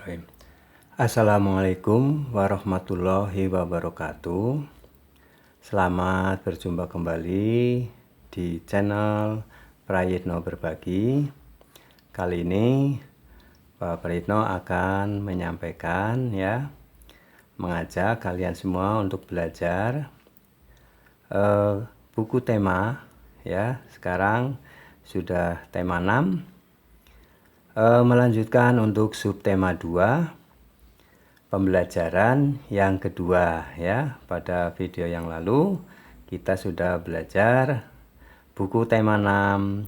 Bismillahirrahmanirrahim. Assalamualaikum warahmatullahi wabarakatuh. Selamat berjumpa kembali di channel Prayitno Berbagi. Kali ini Pak Prayitno akan menyampaikan mengajak kalian semua untuk belajar buku tema sekarang sudah tema 6. Melanjutkan untuk subtema 2 pembelajaran yang kedua Pada video yang lalu kita sudah belajar buku tema 6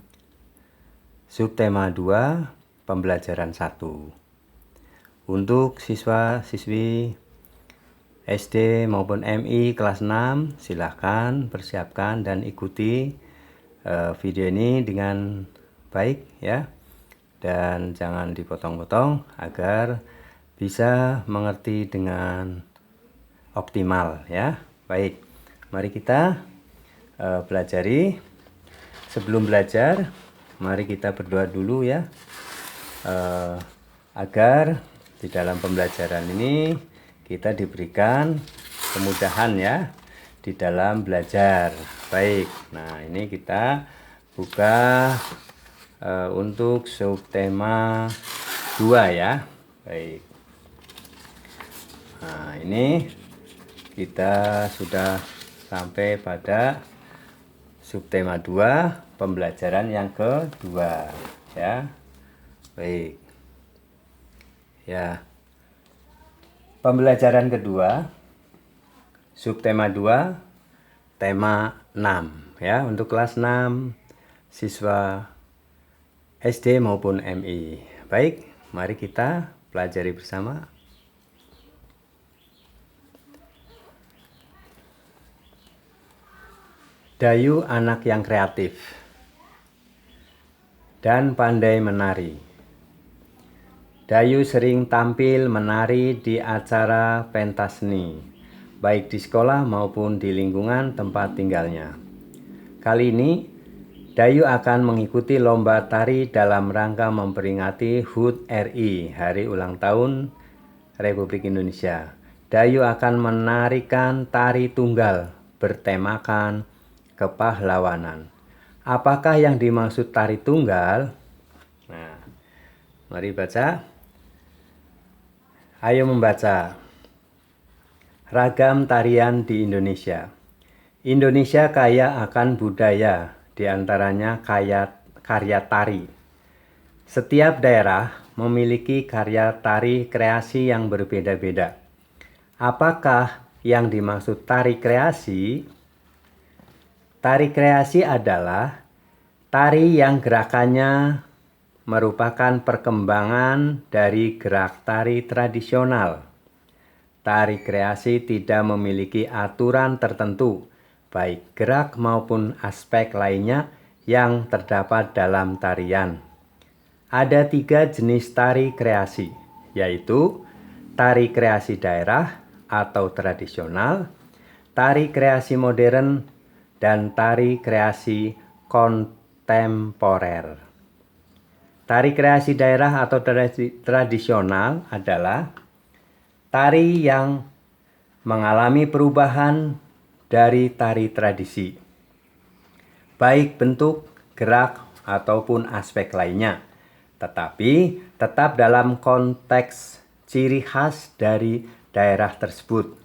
subtema 2 pembelajaran 1. Untuk siswa-siswi SD maupun MI kelas 6 silahkan persiapkan dan ikuti video ini dengan baik dan jangan dipotong-potong agar bisa mengerti dengan optimal Baik, mari kita pelajari. Sebelum belajar, mari kita berdoa dulu agar di dalam pembelajaran ini kita diberikan kemudahan di dalam belajar. Baik, nah ini kita buka untuk subtema 2 Baik. Nah, ini kita sudah sampai pada subtema 2 pembelajaran yang kedua Baik. Pembelajaran kedua subtema 2 tema 6 untuk kelas 6 siswa SD maupun MI. Baik, mari kita pelajari bersama. Dayu anak yang kreatif dan pandai menari. Dayu sering tampil menari di acara pentas seni, baik di sekolah maupun di lingkungan tempat tinggalnya. Kali ini Dayu akan mengikuti lomba tari dalam rangka memperingati HUT RI, Hari Ulang Tahun Republik Indonesia. Dayu akan menarikan tari tunggal bertemakan kepahlawanan. Apakah yang dimaksud tari tunggal? Nah, mari baca. Ayo membaca. Ragam tarian di Indonesia. Indonesia kaya akan budaya, di antaranya karya tari. Setiap daerah memiliki karya tari kreasi yang berbeda-beda. Apakah yang dimaksud tari kreasi? Tari kreasi adalah tari yang gerakannya merupakan perkembangan dari gerak tari tradisional. Tari kreasi tidak memiliki aturan tertentu, baik gerak maupun aspek lainnya yang terdapat dalam tarian. Ada 3 jenis tari kreasi, yaitu tari kreasi daerah atau tradisional, tari kreasi modern, dan tari kreasi kontemporer. Tari kreasi daerah atau tradisional adalah tari yang mengalami perubahan dari tari tradisi, baik bentuk, gerak, ataupun aspek lainnya, tetapi tetap dalam konteks ciri khas dari daerah tersebut.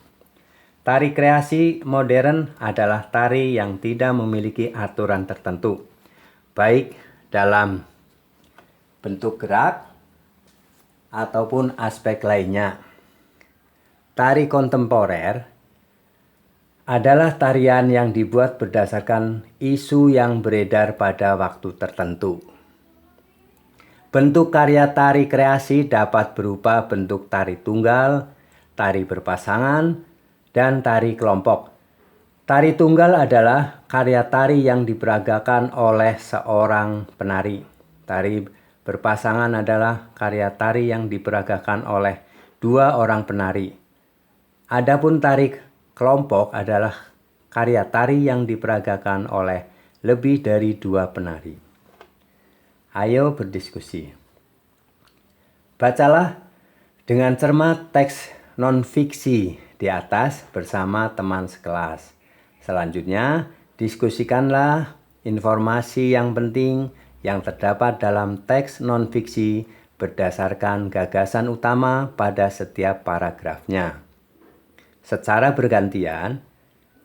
Tari kreasi modern adalah tari yang tidak memiliki aturan tertentu, baik dalam bentuk gerak ataupun aspek lainnya. Tari kontemporer adalah tarian yang dibuat berdasarkan isu yang beredar pada waktu tertentu. Bentuk karya tari kreasi dapat berupa bentuk tari tunggal, tari berpasangan, dan tari kelompok. Tari tunggal adalah karya tari yang diperagakan oleh seorang penari. Tari berpasangan adalah karya tari yang diperagakan oleh 2 orang penari. Adapun tari kelompok adalah karya tari yang diperagakan oleh lebih dari 2 penari. Ayo berdiskusi. Bacalah Dengan cermat teks non-fiksi di atas bersama teman sekelas. Selanjutnya, diskusikanlah informasi yang penting yang terdapat dalam teks non-fiksi berdasarkan gagasan utama pada setiap paragrafnya. Secara bergantian,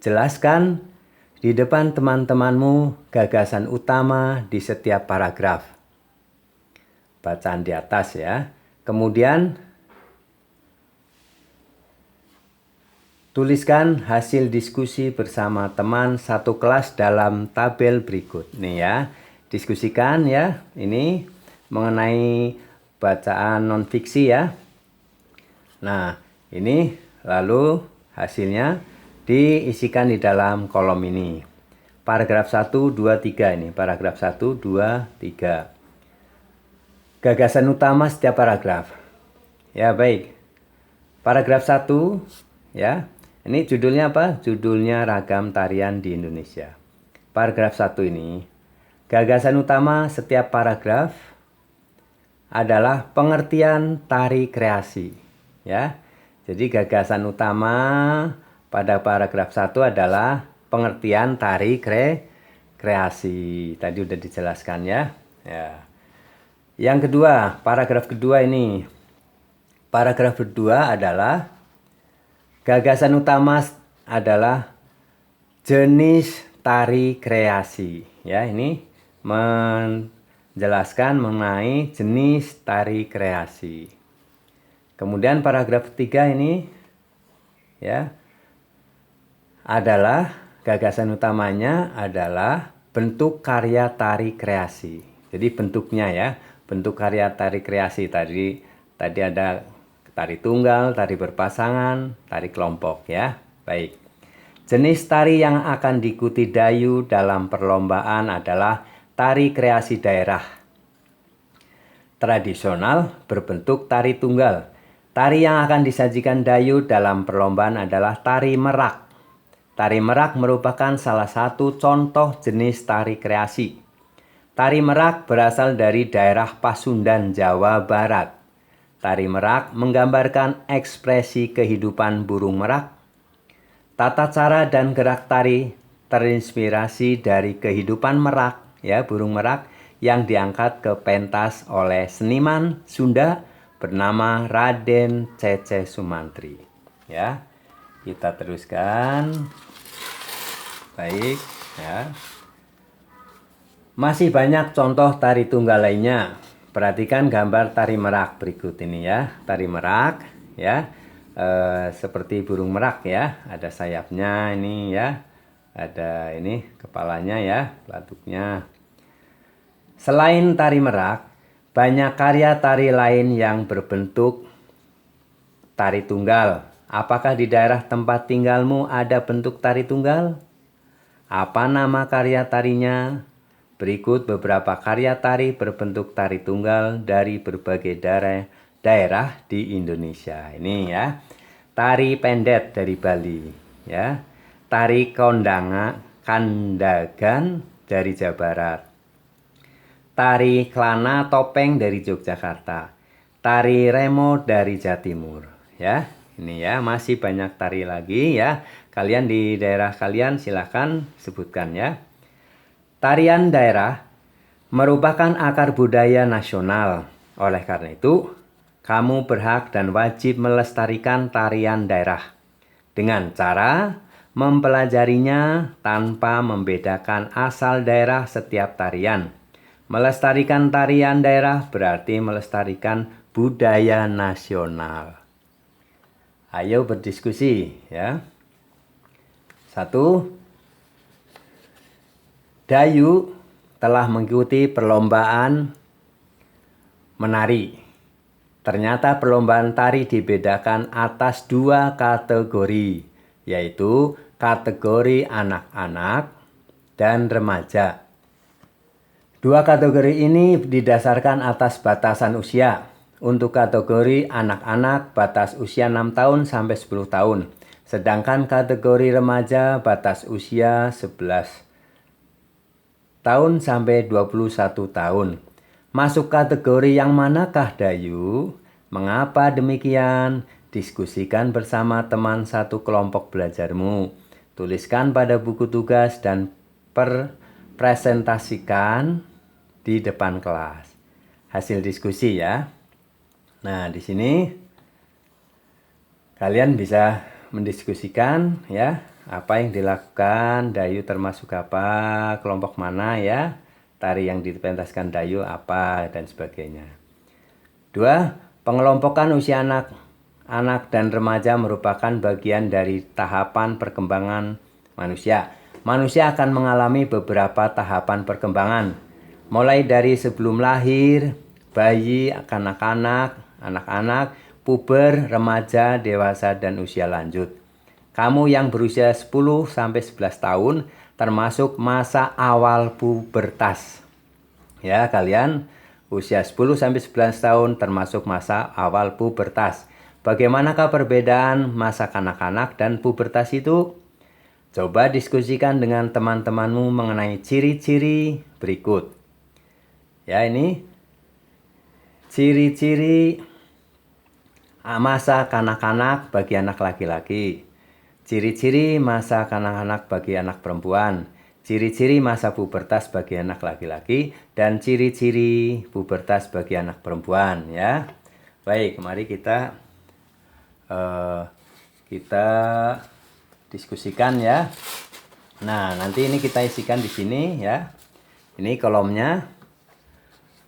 jelaskan di depan teman-temanmu gagasan utama di setiap paragraf. Bacaan di atas ya. Kemudian tuliskan hasil diskusi bersama teman satu kelas dalam tabel berikut. Nih ya, diskusikan ya. Ini mengenai bacaan non-fiksi ya. Nah, ini lalu hasilnya diisikan di dalam kolom ini. Paragraf 1, 2, 3 ini. Paragraf 1, 2, 3. Gagasan utama setiap paragraf. Ya, baik. Paragraf 1 ya. Ini judulnya apa? Judulnya Ragam Tarian di Indonesia. Paragraf 1 ini. Gagasan utama setiap paragraf adalah pengertian tari kreasi ya. Jadi gagasan utama pada paragraf 1 adalah pengertian tari kreasi. Tadi udah dijelaskan ya. Ya. Yang kedua, paragraf kedua ini. Paragraf kedua adalah gagasan utama adalah jenis tari kreasi ya. Ini menjelaskan mengenai jenis tari kreasi. Kemudian paragraf 3 ini ya adalah gagasan utamanya adalah bentuk karya tari kreasi. Jadi bentuknya ya, bentuk karya tari kreasi tadi ada tari tunggal, tari berpasangan, tari kelompok ya. Baik. Jenis tari yang akan diikuti Dayu dalam perlombaan adalah tari kreasi daerah. Tradisional berbentuk tari tunggal. Tari yang akan disajikan Dayu dalam perlombaan adalah tari merak. Tari merak merupakan salah satu contoh jenis tari kreasi. Tari merak berasal dari daerah Pasundan, Jawa Barat. Tari merak menggambarkan ekspresi kehidupan burung merak. Tata cara dan gerak tari terinspirasi dari kehidupan merak, ya, burung merak yang diangkat ke pentas oleh seniman Sunda bernama Raden Cece Sumantri. Ya, kita teruskan. Baik, ya. Masih banyak contoh tari tunggal lainnya. Perhatikan gambar tari merak berikut ini ya. Tari merak ya, seperti burung merak ya. Ada sayapnya ini ya. Ada ini kepalanya ya, pelatuknya. Selain tari merak, banyak karya tari lain yang berbentuk tari tunggal. Apakah di daerah tempat tinggalmu ada bentuk tari tunggal? Apa nama karya tarinya? Berikut beberapa karya tari berbentuk tari tunggal dari berbagai daerah di Indonesia. Ini ya, tari pendet dari Bali, ya, tari kandagan dari Jawa Barat, tari kelana topeng dari Yogyakarta, tari remo dari Jawa Timur. Ya, ini ya, masih banyak tari lagi ya. Kalian di daerah kalian silahkan sebutkan ya. Tarian daerah merupakan akar budaya nasional. Oleh karena itu, kamu berhak dan wajib melestarikan tarian daerah dengan cara mempelajarinya tanpa membedakan asal daerah setiap tarian. Melestarikan tarian daerah berarti melestarikan budaya nasional. Ayo berdiskusi ya. 1. Dayu telah mengikuti perlombaan menari. Ternyata perlombaan tari dibedakan atas 2 kategori, yaitu kategori anak-anak dan remaja. 2 kategori ini didasarkan atas batasan usia. Untuk kategori anak-anak batas usia 6 tahun sampai 10 tahun. Sedangkan kategori remaja batas usia 11 tahun sampai 21 tahun. Masuk kategori yang manakah Dayu? Mengapa demikian? Diskusikan bersama teman satu kelompok belajarmu. Tuliskan pada buku tugas dan presentasikan di depan kelas. Hasil diskusi ya. Nah, di sini kalian bisa mendiskusikan ya, apa yang dilakukan Dayu termasuk apa, kelompok mana ya, tari yang dipentaskan Dayu apa, dan sebagainya. 2. Pengelompokan usia anak dan remaja merupakan bagian dari tahapan perkembangan manusia. Manusia akan mengalami beberapa tahapan perkembangan, mulai dari sebelum lahir, bayi, kanak-kanak, anak-anak, puber, remaja, dewasa, dan usia lanjut. Kamu yang berusia 10-11 tahun termasuk masa awal pubertas. Ya, kalian usia 10-11 tahun termasuk masa awal pubertas. Bagaimanakah perbedaan masa kanak-kanak dan pubertas itu? Coba diskusikan dengan teman-temanmu mengenai ciri-ciri berikut. Ya, ini ciri-ciri masa kanak-kanak bagi anak laki-laki, ciri-ciri masa kanak-kanak bagi anak perempuan, ciri-ciri masa pubertas bagi anak laki-laki, dan ciri-ciri pubertas bagi anak perempuan ya. Baik, mari kita diskusikan ya. Nah, nanti ini kita isikan di sini ya. Ini kolomnya.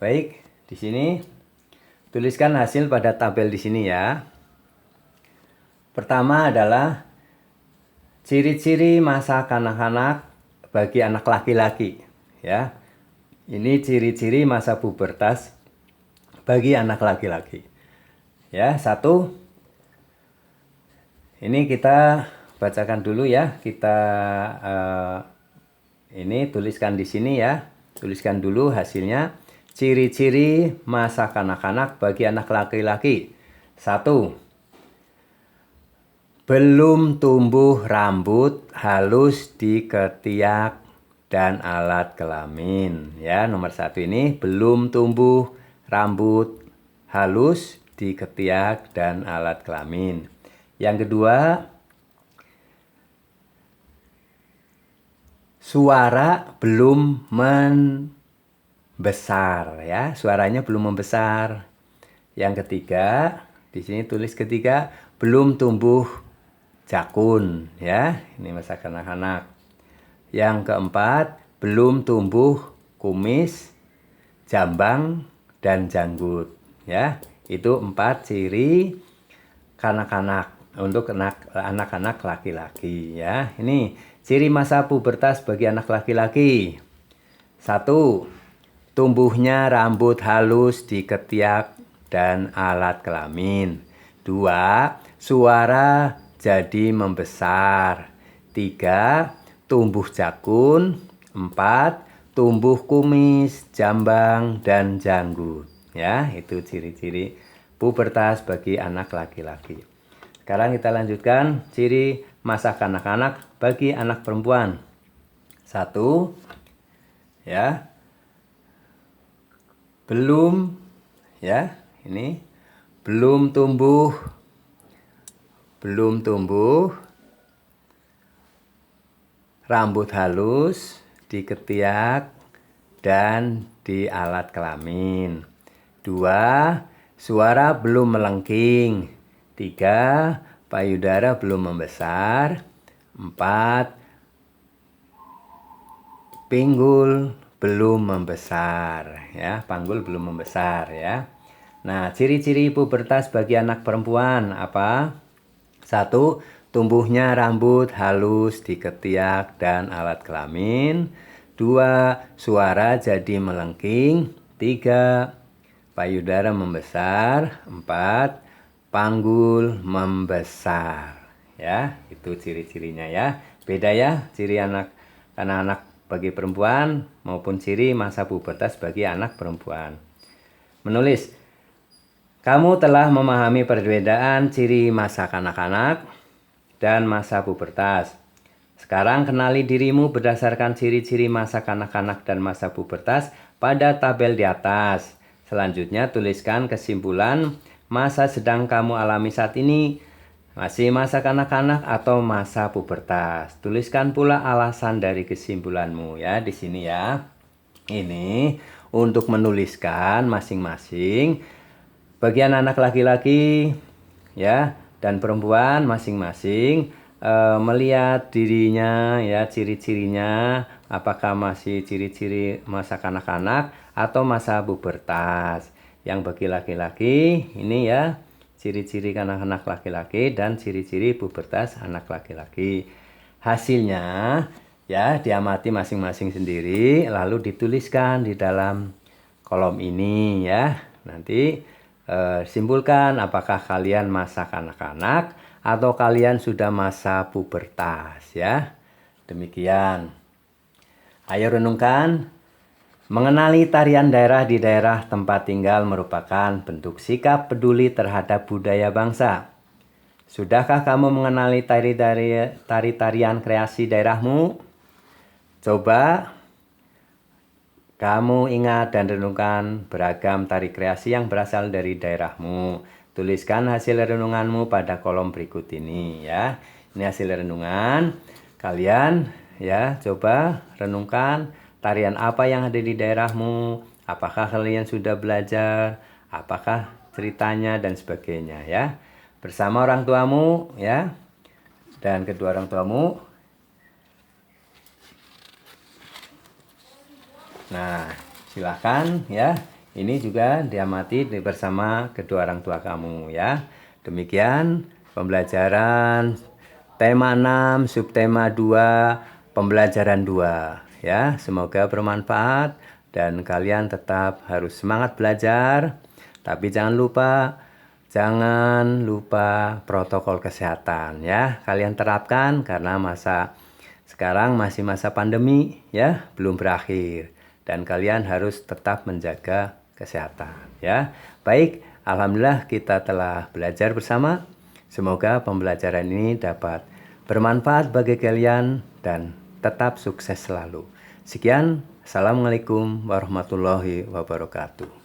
Baik, di sini tuliskan hasil pada tabel di sini ya. Pertama adalah ciri-ciri masa kanak-kanak bagi anak laki-laki ya. Ini ciri-ciri masa pubertas bagi anak laki-laki. Ya, 1. Ini kita bacakan dulu ya. Kita ini tuliskan di sini ya. Tuliskan dulu hasilnya. Ciri-ciri masa kanak-kanak bagi anak laki-laki. 1. Belum tumbuh rambut halus di ketiak dan alat kelamin. Ya, nomor 1 ini belum tumbuh rambut halus di ketiak dan alat kelamin. Yang kedua, suara belum membesar ya, suaranya belum membesar. Yang ketiga, di sini tulis ketiga, belum tumbuh jakun ya, ini masa kanak-kanak. Yang keempat, belum tumbuh kumis, jambang, dan janggut ya. Itu 4 ciri kanak-kanak untuk anak-anak laki-laki ya. Ini ciri masa pubertas bagi anak laki-laki. 1. Tumbuhnya rambut halus di ketiak dan alat kelamin. 2. Suara jadi membesar. 3. Tumbuh jakun. 4. Tumbuh kumis, jambang, dan janggut. Ya, itu ciri-ciri pubertas bagi anak laki-laki. Sekarang kita lanjutkan ciri masa kanak-kanak bagi anak perempuan. 1. Ya. Belum ya, ini belum tumbuh rambut halus di ketiak dan di alat kelamin. 2. Suara belum melengking. 3. Payudara belum membesar. 4. Pinggul belum membesar ya, panggul belum membesar ya. Nah, ciri-ciri pubertas bagi anak perempuan apa? 1. Tumbuhnya rambut halus di ketiak dan alat kelamin. 2. Suara jadi melengking. 3. Payudara membesar. 4. Panggul membesar. Ya, itu ciri-cirinya ya. Beda ya, ciri anak-anak bagi perempuan maupun ciri masa pubertas bagi anak perempuan. Menulis. Kamu telah memahami perbedaan ciri masa kanak-kanak dan masa pubertas. Sekarang kenali dirimu berdasarkan ciri-ciri masa kanak-kanak dan masa pubertas pada tabel di atas. Selanjutnya tuliskan kesimpulan masa sedang kamu alami saat ini masih masa kanak-kanak atau masa pubertas. Tuliskan pula alasan dari kesimpulanmu ya di sini ya. Ini untuk menuliskan masing-masing bagian anak laki-laki ya dan perempuan masing-masing melihat dirinya ya, ciri-cirinya apakah masih ciri-ciri masa kanak-kanak atau masa pubertas. Yang bagi laki-laki ini ya, ciri-ciri kanak-kanak laki-laki dan ciri-ciri pubertas anak laki-laki. Hasilnya ya diamati masing-masing sendiri lalu dituliskan di dalam kolom ini ya. Nanti simpulkan apakah kalian masa kanak-kanak atau kalian sudah masa pubertas ya. Demikian. Ayo renungkan. Mengenali tarian daerah di daerah tempat tinggal merupakan bentuk sikap peduli terhadap budaya bangsa. Sudahkah kamu mengenali tari-tarian kreasi daerahmu? Coba kamu ingat dan renungkan beragam tari kreasi yang berasal dari daerahmu. Tuliskan hasil renunganmu pada kolom berikut ini ya. Ini hasil renungan. Kalian ya coba renungkan tarian apa yang ada di daerahmu. Apakah kalian sudah belajar? Apakah ceritanya dan sebagainya ya. Bersama orang tuamu ya. Dan kedua orang tuamu. Nah, silakan ya. Ini juga diamati bersama kedua orang tua kamu ya. Demikian pembelajaran tema 6, subtema 2, pembelajaran 2 ya. Semoga bermanfaat dan kalian tetap harus semangat belajar. Tapi jangan lupa protokol kesehatan ya. Kalian terapkan karena masa sekarang masih masa pandemi ya, belum berakhir. Dan kalian harus tetap menjaga kesehatan ya. Baik, alhamdulillah kita telah belajar bersama. Semoga pembelajaran ini dapat bermanfaat bagi kalian dan tetap sukses selalu. Sekian, assalamualaikum warahmatullahi wabarakatuh.